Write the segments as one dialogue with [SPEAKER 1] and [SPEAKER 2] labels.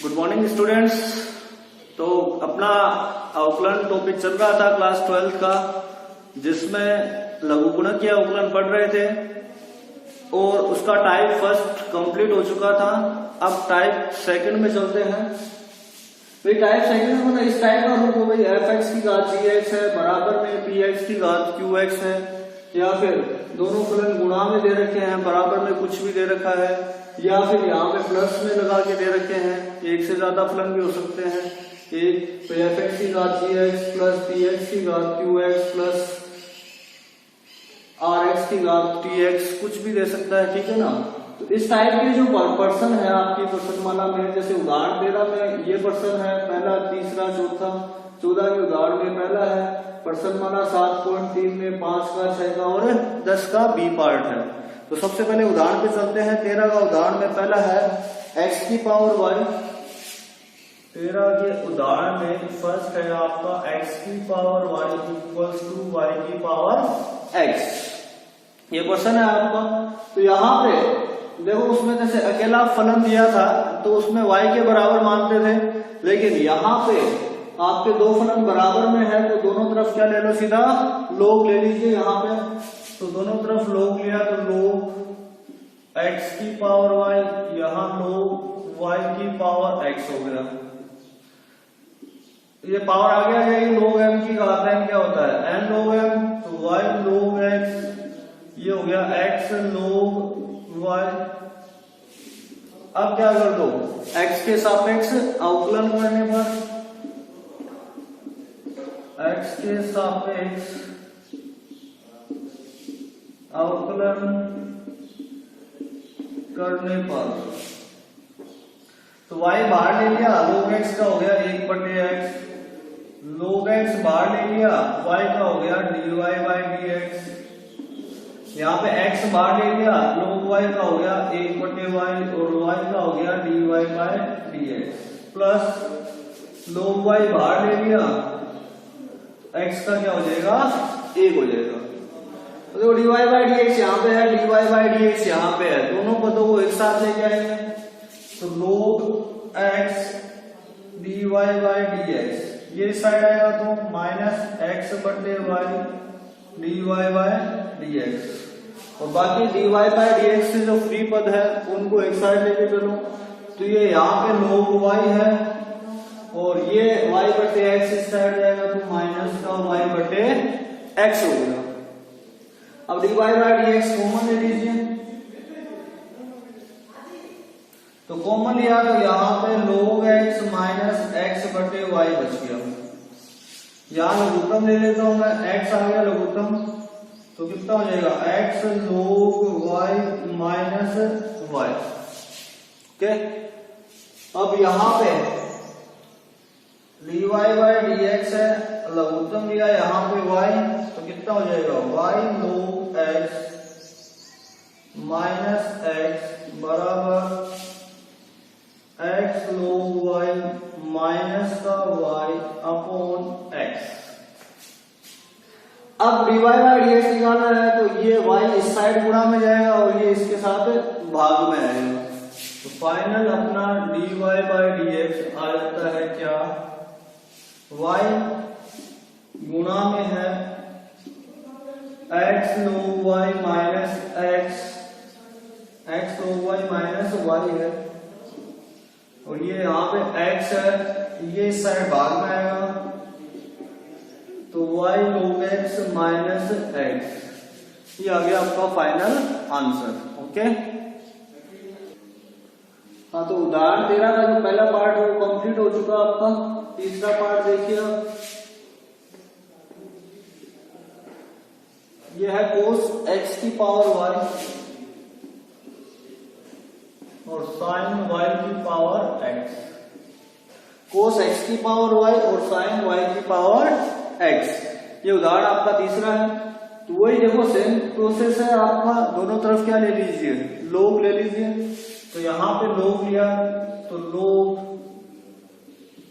[SPEAKER 1] Good morning students. तो अपना अवकलन टॉपिक चल रहा था क्लास 12 का, जिसमें लघुगुणक या अवकलन पढ़ रहे थे और उसका टाइप फर्स्ट कंप्लीट हो चुका था। अब टाइप सेकंड में चलते हैं। भाई टाइप सेकंड में इस टाइप का रूप हो, भाई एफ एक्स की घात जी एक्स है बराबर में पी एक्स की घात क्यू एक्स है, या फिर दोनों फलन गुणा में दे रखे हैं, बराबर में कुछ भी दे रखा है, या फिर यहाँ पे प्लस में लगा के दे रखे हैं। एक से ज्यादा फलन भी हो सकते हैं। एक एफ एक्स की घात g x plus p x की घात q x plus r x की घात टी एक्स, कुछ भी दे सकता है, ठीक है ना। तो इस टाइप के जो पर्सन है आपकी पर्सनमाला में, जैसे उदाहरण 13 में ये पर्सन है, पहला तीसरा चौथा, 14 के उदाहरण में पहला है, पर्सनमाला 7.3 में 5 का 6 का और 10 का बी पार्ट है। तो सबसे पहले उदाहरण पे चलते हैं। 13 का उदाहरण में पहला है x की पावर y। 13 के उदाहरण में फर्स्ट है आपका x की power y equals to y की पावर x। ये क्वेश्चन है आपका। तो यहाँ पे देखो, उसमें जैसे अकेला फलन दिया था तो उसमें y के बराबर मानते थे, लेकिन यहाँ पे आपके दो फलन बराबर में है तो दोनों तरफ क्या ले लो, सीधा log ले लीजिए। यहाँ पे तो दोनों तरफ log लिया तो log x की पावर y, यहाँ log y की पावर x हो गया। ये पावर आ गया है, log m की घात n क्या होता है, n log m, तो y log x, ये हो गया x log y। अब क्या कर दो, x के सापेक्ष अवकलन करने पर, x के सापेक्ष अवकलन करने पर तो y बाहर ले लिया, log x का हो गया 1/x, log x बाहर ले लिया, y का हो गया dy by dx। यहाँ पे x बाहर ले लिया, log y का हो गया 1/y और y का हो गया dy by dx, plus log y बाहर ले लिया, x का क्या हो जाएगा, 1 हो जाएगा। तो देखो dy by dx यहाँ पे है, dy by dx यहाँ पे है, दोनों पदों को एक साथ लेके आएंगे तो log x dy by dx, ये साइड आएगा तो minus x/y dy by dx, और बाकी dy by dx से जो फ्री पद है उनको एक साइड लेके चलो। तो ये यहाँ पे log y है और ये y/x इस साइड जाएगा तो माइनस का y/x हो गया। अब dy by dx कॉमन ले लीजिए, तो कॉमन लिया तो यहाँ पे log x माइनस x/y बच गया। यहाँ लघुत्तम ले लेता हूं मैं, x आ गया लघुत्तम, तो कितना हो जाएगा, x log y minus y। Okay, अब यहाँ पे dy by dx है, लघुत्तम लिया यहाँ पे y, तो कितना हो जाएगा, y log x minus x बराबर x log y माइनस का y अपॉन x। अब dy by dx निकालना है तो ये y इस साइड गुणा में जाएगा और ये इसके साथ भाग में आएगा, तो फाइनल अपना dy by dx आ जाता है क्या, y गुणा में है x log y minus x log y minus y है, और ये यहाँ पे x है, ये इस साइड भाग में आएगा तो y log x minus x। ये आ गया आपका फाइनल आंसर। ओके, हाँ, तो उदाहरण 13 का जो पहला पार्ट है वो कंप्लीट हो चुका आपका। तीसरा पार्ट देखिए, ये है cos x की पावर y और sin y की पावर x। cos x की पावर y और sin y की पावर x, ये उदाहरण आपका तीसरा है। तो वही देखो सेम प्रोसेस है आपका, दोनों तरफ क्या ले लीजिए, log ले लीजिए। तो यहाँ पे log लिया तो log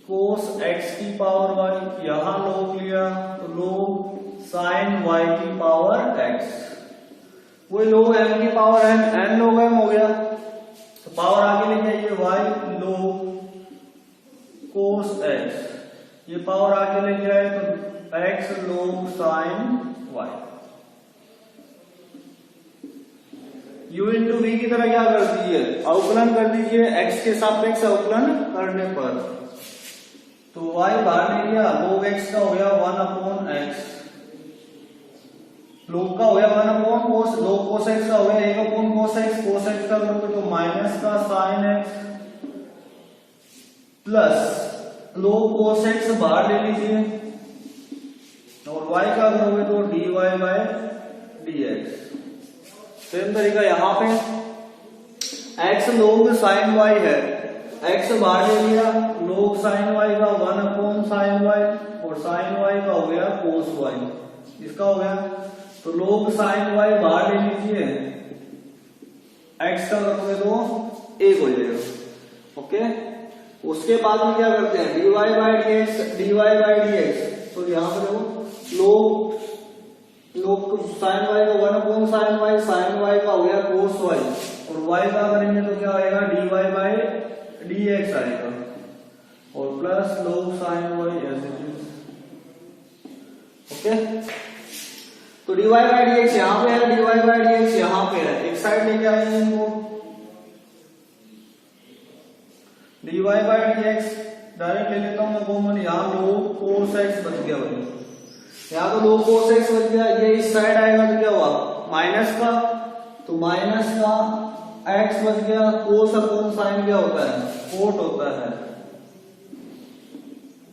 [SPEAKER 1] cos x की पावर y, यहाँ log लिया तो log sin y की पावर x। वही log m की पावर n log m हो गया, तो पावर आगे लेके आइए y log एक्स, ये पावर आगे लेके आए तो x log sin y। u into v की तरह क्या कर दीजिए, अवकलन कर दीजिए, x के सापेक्ष अवकलन करने पर तो y बाहर ले लिया, log x का हो गया 1/x, log का हो गया 1/cos, log cos x का हो गया 1/cos x, cos x का करोगे तो माइनस का sin x plus log cos x बाहर ले लीजिए और y का करोगे तो dy by dx। सेम तरीका यहाँ पे x log sin y है, x बाहर ले लिया, log sin y का 1/sin y और sin y का हो गया cos y, इसका हो गया तो log sin y बाहर ले लीजिए, x का करोगे तो 1 हो जाएगा। ओके, उसके बाद में क्या करते हैं dy by dx, तो यहाँ पर देखो log sin y का 1/sin y, sin y का हो गया cos y और y का करेंगे तो क्या आएगा dy by dx आएगा और प्लस log sin y ऐसे। ओके, तो dy by dx यहाँ पे है, dy by dx यहाँ पे है, एक साइड लेके आएंगे इनको, dy by dx डायरेक्ट ले लेता हूं मैं कॉमन, यहाँ log cos x बच गया भाई, यहाँ तो log cos x बच गया, ये इस साइड आएगा तो क्या हुआ माइनस का, तो माइनस का x बच गया, cos अपॉन sin क्या होता है cot होता है,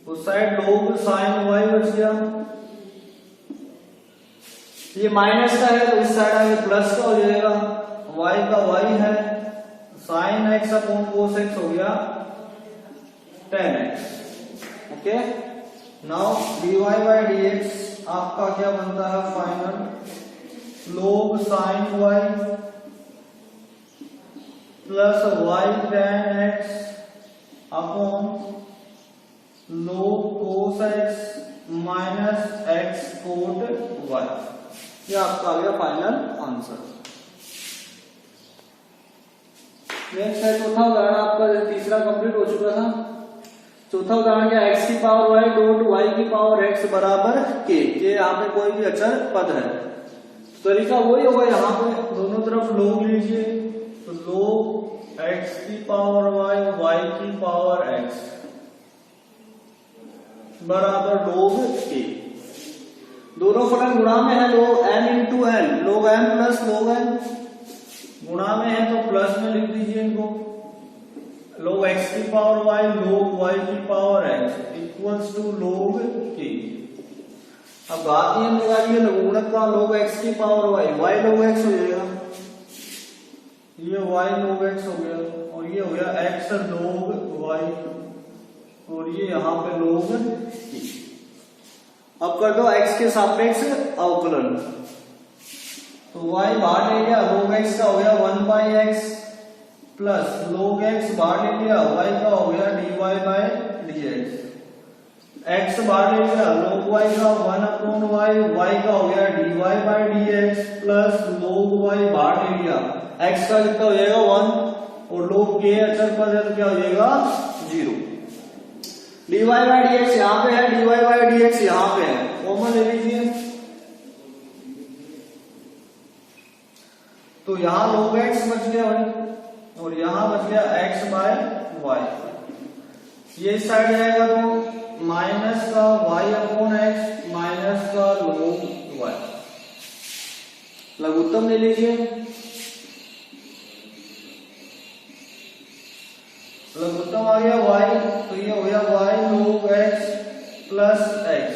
[SPEAKER 1] उस साइड log sin y बच गया, ये माइनस का है तो इस साइड आगे प्लस का हो जाएगा, y का y है, sin x upon cos x हो गया 10x। Okay, now dy by dx आपका क्या बनता है final, log sin y plus y tan x upon log cos x minus x cot y, ये आपका आ गया फाइनल आंसर। नेक्स्ट है चौथा उदाहरण, आपका तीसरा कंप्लीट हो चुका था। चौथा उदाहरण क्या, x की पावर y डॉट y की पावर x बराबर k, ये यहाँ पे कोई भी अचर पद है, तरीका वही होगा, यहाँ पे दोनों तरफ log लीजिए तो log x की पावर y की पावर x बराबर log k, दोनों फलन गुणा में है, log n into n, log n plus log n, गुणा में है तो प्लस में लिख दीजिए इनको, log x की पावर y log y की power x equals to log k। अब घात नियम निकालिए, लघुगणक का log x की पावर y log x हो जाएगा, ये y log x हो गया और ये हो गया x log y और ये यहाँ पे log k। अब कर दो x के सापेक्ष अवकलन, तो y बाहर ले लिया, log x का हो गया 1/x प्लस log x बाहर ले लिया, y का हो गया dy by dx, x बाहर ले लिया, log y का 1/y, y का हो गया dy by dx plus log y बाहर ले लिया, x का कितना हो जाएगा 1 और log k अचर पद है तो क्या हो जाएगा 0, dy by dx यहाँ पे है, dy by dx यहाँ पे है, कॉमन ले लीजिए तो यहाँ log x बच गया भाई और यहाँ बच गया x बाय y, ये इस साइड जाएगा तो माइनस का y अपॉन x माइनस का log y, लघुत्तम ले लीजिए, लघुत्तम आ गया y तो ये हो गया y log x plus x,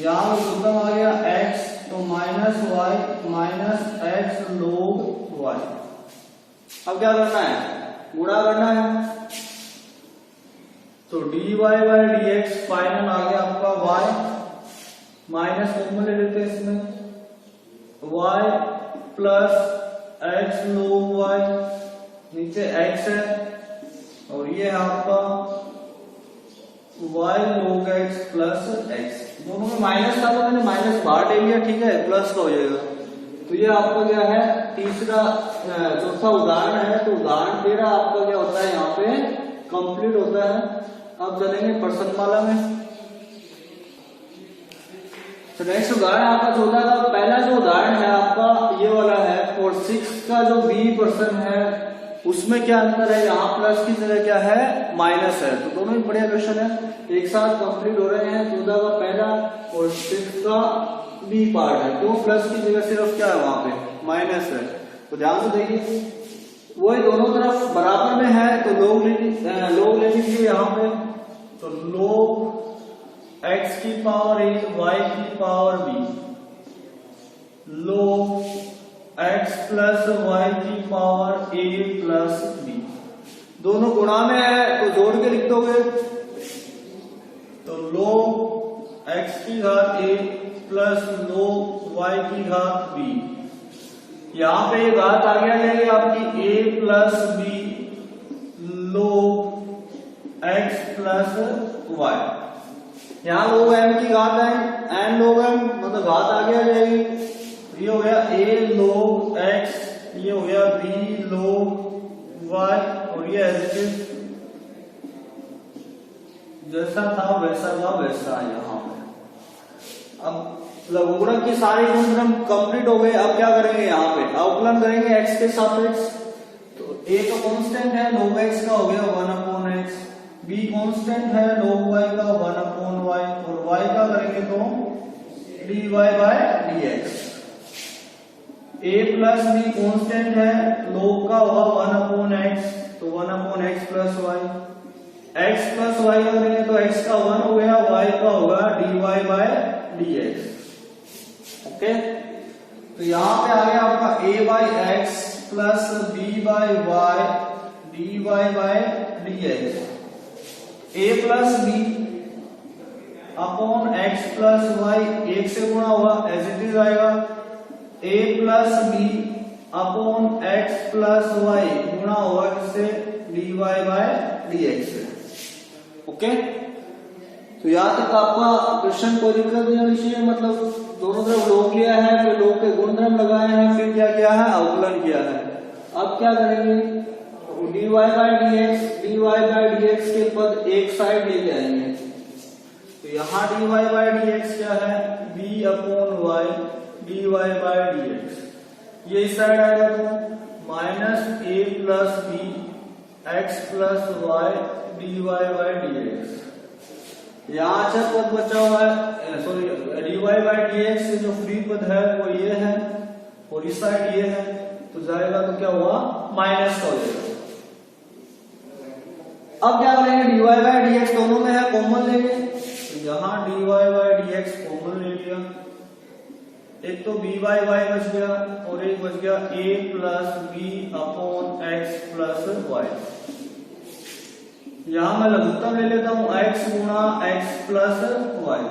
[SPEAKER 1] यहाँ लघुत्तम आ गया x तो minus y minus x log y। अब क्या करना है, गुणा करना है, तो dy by dx फाइनल आ गया आपका y माइनस कॉमन ले लेते हैं इसमें, y plus x log y, नीचे x है और ये है आपका y log x plus x, दोनों में माइनस था तो मैंने माइनस बाहर ले लिया, ठीक है, प्लस का हो जाएगा। तो ये आपका क्या है तीसरा चौथा उदाहरण है, तो उदाहरण 13 आपका क्या होता है यहाँ पे कंप्लीट होता है। अब चलेंगे पर्सनमाला में। तो नेक्स्ट उदाहरण आपका 14 का पहला जो उदाहरण है आपका ये वाला है, और 6 का जो B% है उसमें क्या अंतर है, यहाँ प्लस की जगह क्या है माइनस है। तो दोनों ही बढ़िया क्वेश्चन है, एक साथ कंप्लीट हो रहे हैं। 14 का पहला और 6 का B पार्ट है, क्यों प्लस की जगह सिर्फ क्या है वहां पे माइनस है। तो ध्यान से देखिए, वही दोनों तरफ बराबर में है तो लोग ले लीजिए यहाँ पे। तो लोग x की पावर a y की पावर b, लोग x प्लस y की पावर a प्लस b, दोनों गुणा में है तो जोड़ के लिख दोगे। तो लोग x की घात a प्लस लोग y की घात b, यहां पे ये घात आ गया है आपकी a प्लस b लोग x प्लस y, यहाँ लोग m की घात है n लोग m मतलब घात आ गया जाएगी। ये हो गया a लोग x, ये हो गया b लोग y, और ये जैसा था वैसा का वैसा यहाँ पे। अब लघुगुणक की सारी गुणधर्म कंप्लीट हो गए। अब क्या करेंगे, यहाँ पे अवकलन करेंगे x के सापेक्ष। तो a का कांस्टेंट है log x का हो गया 1/x, b कांस्टेंट है log y का 1/y, और y का करेंगे तो dy/dx। a plus b constant है log का होगा 1/x, तो 1/x plus y, x plus y का करेंगे तो x का 1 हो गया, y का होगा dy/dx। ओके, तो यहां पे आ गया आपका a/x plus b/y dy/dx। a plus b upon x plus y, एक से गुणा हुआ एज इट इज आएगा, a plus b upon x plus y गुणा हुआ किससे dy/dx से। ओके, तो यहां तक आपका क्वेश्चन कोई दिक्कत नहीं होनी चाहिए, मतलब दोनों तरफ लोग लिया है, फिर लोग के गुणधर्म लगाए हैं, फिर क्या किया है अवकलन किया है। अब क्या करेंगे, dy/dx के पद एक साइड लेके आएंगे। तो यहाँ dy/dx क्या है b अपॉन y dy/dx, ये इस साइड आएगा तो minus a plus b x plus y dy/dx। यहाँ अच्छा पद बचा हुआ है, सॉरी dy/dx से जो फ्री पद है वो ये है और इस साइड ये है, तो जाएगा तो क्या हुआ माइनस का हो जाएगा। अब क्या करेंगे, dy/dx दोनों में है कॉमन लेंगे, तो यहाँ dy/dx कॉमन ले लिया, एक तो b/y बच गया और एक बच गया a plus b upon x plus y। यहां मैं लघुत्तम ले लेता हूं x गुणा x plus y,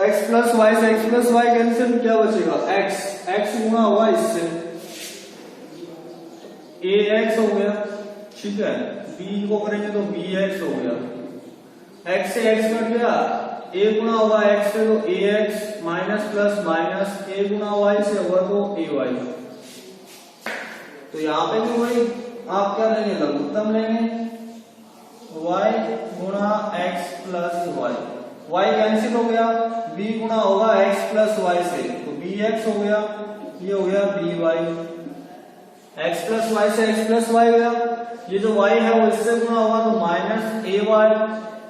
[SPEAKER 1] x plus y से x प्लस y कैंसिल, क्या बचेगा x गुणा हुआ इससे ax हो गया, ठीक है, b को करेंगे तो bx हो गया, x से x कट गया, a गुणा होगा x से तो ax minus plus minus a गुणा y से होगा तो ay। तो यहां पे भी वही आप क्या लेंगे लघुत्तम लेंगे, y गुणा x प्लस y कैंसिल हो गया, b गुणा होगा x प्लस y से तो bx हो गया, ये हो गया by, x प्लस y से x प्लस y गया, ये जो y है वो इससे गुणा होगा तो माइनस ay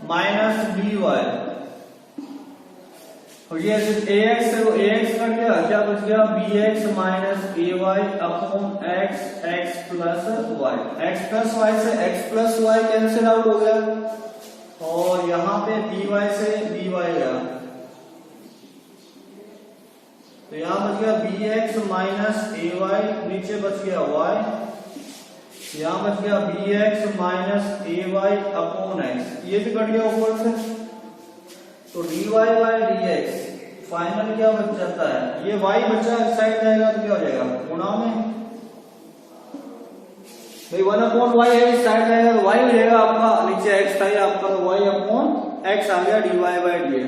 [SPEAKER 1] माइनस by, और ये ax से वो ax कट गया, क्या बच गया bx minus ay upon x plus y, x plus y से x plus y cancel out हो गया, और यहाँ पे by से by गया, तो यहाँ बच गया bx माइनस ay, नीचे बच गया y, यहाँ बच गया bx minus ay upon x, ये भी कट गया ऊपर से। तो dy/dx फाइनल क्या बच जाता है, ये y बचा इस साइड जाएगा तो क्या हो जाएगा गुणा में, भाई 1/y है इस साइड जाएगा तो y हो जाएगा आपका, नीचे x था आपका तो y अपॉन x आ गया dy/dx।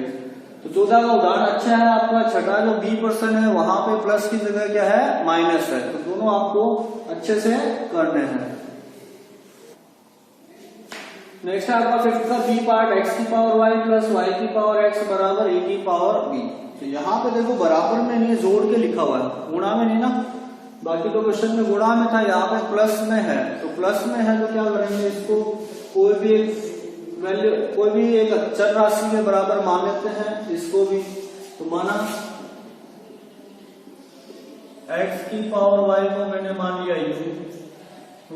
[SPEAKER 1] तो 14 का उदाहरण अच्छा है आपका। छठा जो b% है वहां पे प्लस की जगह क्या है माइनस है, तो दोनों आपको अच्छे से करने हैं। नेक्स्ट है आपका फिफ्थ का बी पार्ट, एक्स की पावर वाई प्लस वाई की पावर एक्स बराबर ए की पावर बी। तो यहाँ पे देखो बराबर में नहीं, जोड़ के लिखा हुआ है, गुणा में नहीं ना। बाकी तो क्वेश्चन में गुणा में था, यहाँ पे प्लस में है। तो प्लस में है तो क्या करेंगे, इसको कोई भी एक वैल्यू, कोई भी एक अचर राशि के बराबर मान लेते हैं इसको भी। तो माना x की पावर y को मैंने मान लिया u,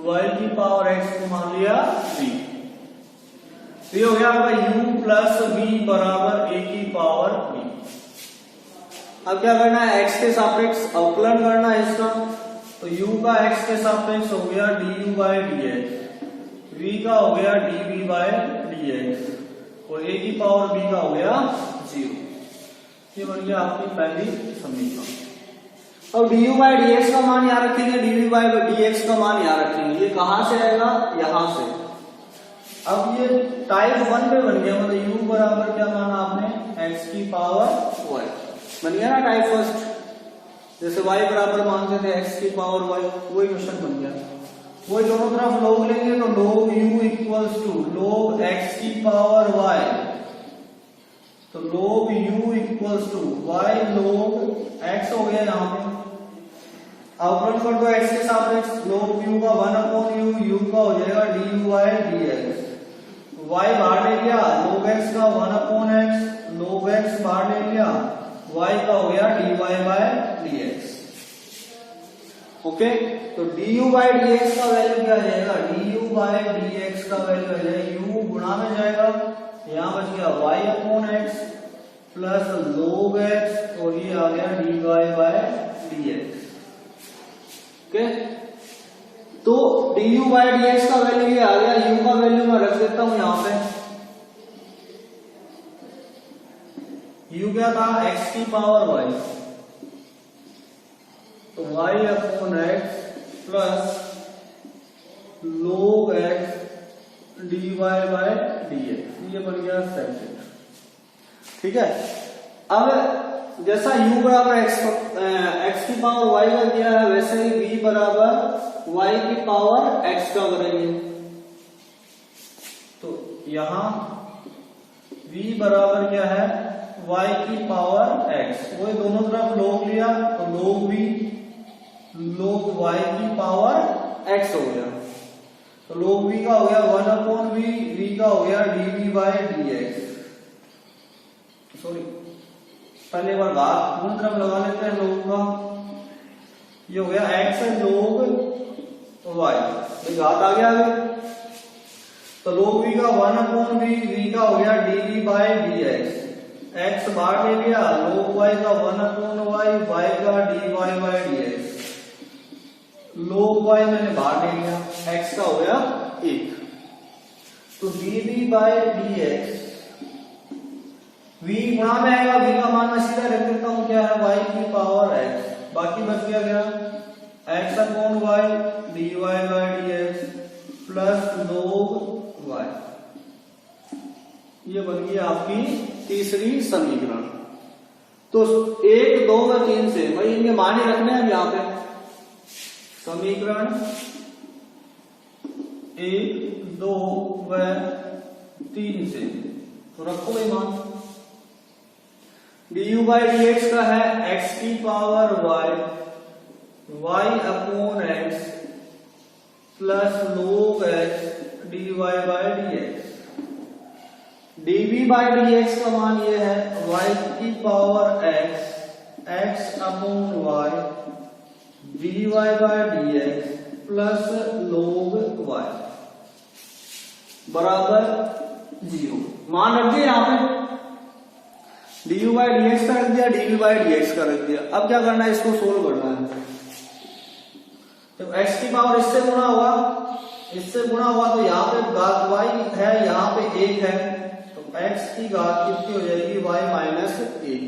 [SPEAKER 1] y की पावर x को मान लिया v। तो ये हो गया आपका u प्लस v बराबर a की पावर v। अब क्या करना है, x के सापेक्ष अवकलन करना है इसका। तो u का x के सापेक्ष हो गया du बाय dx, v का हो गया dv बाय dx और a की पावर b का हो गया 0। ये बन गया आपकी पहली समीकरण। अब du बाय dx का मान यहाँ रखेंगे, dv बाय dx का मान यहाँ रखेंगे। ये कहां से आएगा, यहां से। अब ये टाइप 1 पे बन गया, मतलब u बराबर क्या माना आपने, x की पावर y बन गया ना टाइप फर्स्ट। जैसे y बराबर मानते थे x की पावर y, वही क्वेश्चन बन गया। वही दोनों तरफ log लेंगे तो log u equals to log x की पावर y, तो log u equals to y log x हो गया यहाँ पे। अवकलन कर दो x के सापेक्ष, log u का 1/u, u का हो जाएगा du बाय dx। y बाहर ले लिया, log x का 1/x, log x बाहर ले लिया, y का हो गया dy बाय dx। ओके, तो du बाय dx का वैल्यू क्या आ जाएगा, du बाय dx का वैल्यू आ जाएगा, u गुणा में जाएगा, यहाँ बच गया y/x प्लस log x और ये आ गया dy बाय dx। ओके, तो du बाय dx का वैल्यू ये आ गया, u का वैल्यू मैं रख देता हूं यहां पे। u क्या था, x की पावर y, तो y/x plus log x dy by dx, ये बन गया सेकंड। ठीक है, अब जैसा u बराबर x की पावर y का दिया है, वैसे ही v बराबर y की पावर x का करेंगे। तो यहां v बराबर क्या है, y की पावर x, वही दोनों तरफ log लिया तो log v log y की पावर x हो गया। तो log v का हो गया 1/v, v का हो गया dv बाय dx। सॉरी, पहले बार घात दोनों तरफ लगा लेते हैं log का। ये हो गया x log y, ये घात आ गया अभी। तो log v का 1/v, v का हो गया dv बाय dx। x बाहर ले लिया, log y का 1/y, y का dy by dx। log y मैंने बाहर ले लिया, x का हो गया 1। तो dv बाय dx, v गुणा में आएगा, v का मान मैं सीधा रख देता हूं, क्या है, y की पावर x, बाकी बच गया x/y dy by dx plus log y। ये बन गई आपकी तीसरी समीकरण। तो 1, 2 व 3 से भाई इनके मान ही रखने हैं यहाँ पे। समीकरण 1, 2 व 3 से तो रखो भाई मान। du बाय dx का है x की power y/x plus log x dy by dx। dv by dx का मान ये है y की power x/y dy by dx plus log y बराबर 0। मान रख दिया यहाँ पे, du बाय dx का रख दिया, dv बाय dx का रख दिया। अब क्या करना है, इसको सोल्व करना है। तो x की पावर इससे गुणा हुआ, इससे गुणा हुआ तो यहाँ पे घात y है, यहाँ पे 1 है, तो x की घात कितनी हो जाएगी, y माइनस 1।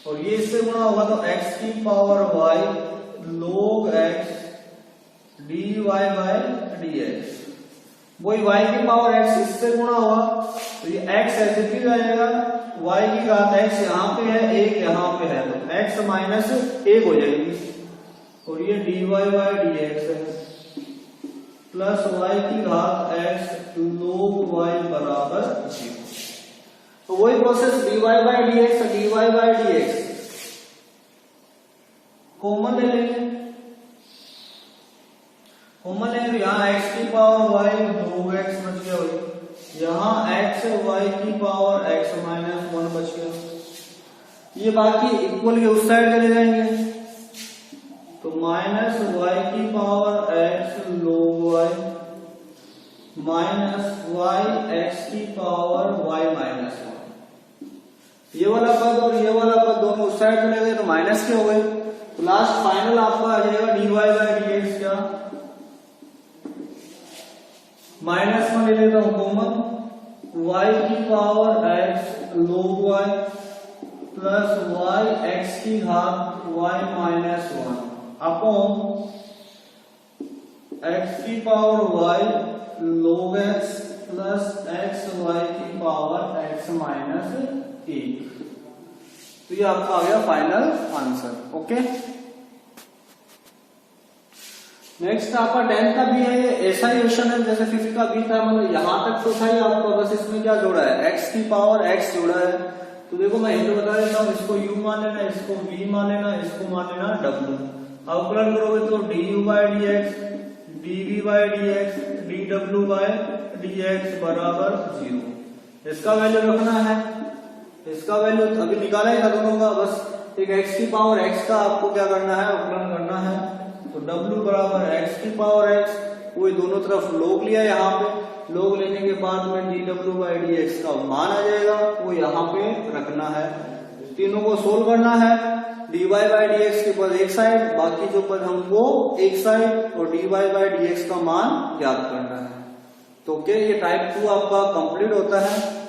[SPEAKER 1] और ये इससे गुणा होगा तो x की power y log x dy by dx। वही y की पावर x इससे गुणा हुआ तो ये x ऐसे भी जाएगा, y की घात x यहाँ पे है, 1 यहाँ पे है, तो x माइनस 1 हो जाएगी। और ये dy बाय dx है प्लस y की घात x log तो वही process dy by dx, dy by dx common ले लेंगे। कॉमन लेंगे तो यहाँ x की पावर y 2x बच गया भाई, यहाँ x y की पावर x माइनस 1 बच गया। ये बाकी इक्वल के उस साइड चले जाएंगे तो माइनस y की power x log y minus y x की पावर y माइनस 1। ये वाला पद और ये वाला पद दोनों उस साइड चले गए तो माइनस के हो गए। तो लास्ट फाइनल आपका आ जाएगा dy बाय dx क्या, माइनस में ले लेता हूं कॉमन, y की power x log y plus y x की घात y माइनस 1 अपॉन x की power y log x plus x y की पावर x माइनस 1। तो ये आपका आ गया फाइनल आंसर। ओके, नेक्स्ट आपका 10th का भी है, ये ऐसा ही क्वेश्चन है जैसे 5th का भी था, मतलब यहां तक तो था ही आपका, बस इसमें क्या जोड़ा है, x की पावर x जोड़ा है। तो देखो मैं हिंट बता देता हूँ, इसको u मान लेना, इसको v मान लेना, इसको मान लेना w। अवकलन करोगे तो du by dx, dv by dx, dw by dx बराबर 0। इसका वैल्यू रखना है, इसका वैल्यू अभी निकाला ही था दोनों का, बस एक x की पावर x का आपको क्या करना है, अवकलन करना है। तो w बराबर x की पावर x, वो दोनों तरफ log लिया, यहाँ पे log लेने के बाद में dw बाय dx का मान आ जाएगा, वो यहाँ पे रखना है। तीनों को सोल्व करना है, dy बाय dx के पद एक साइड, बाकी जो पद हमको एक साइड, और dy बाय dx का मान ज्ञात करना है। तो ओके, ये टाइप 2 आपका कंप्लीट होता है।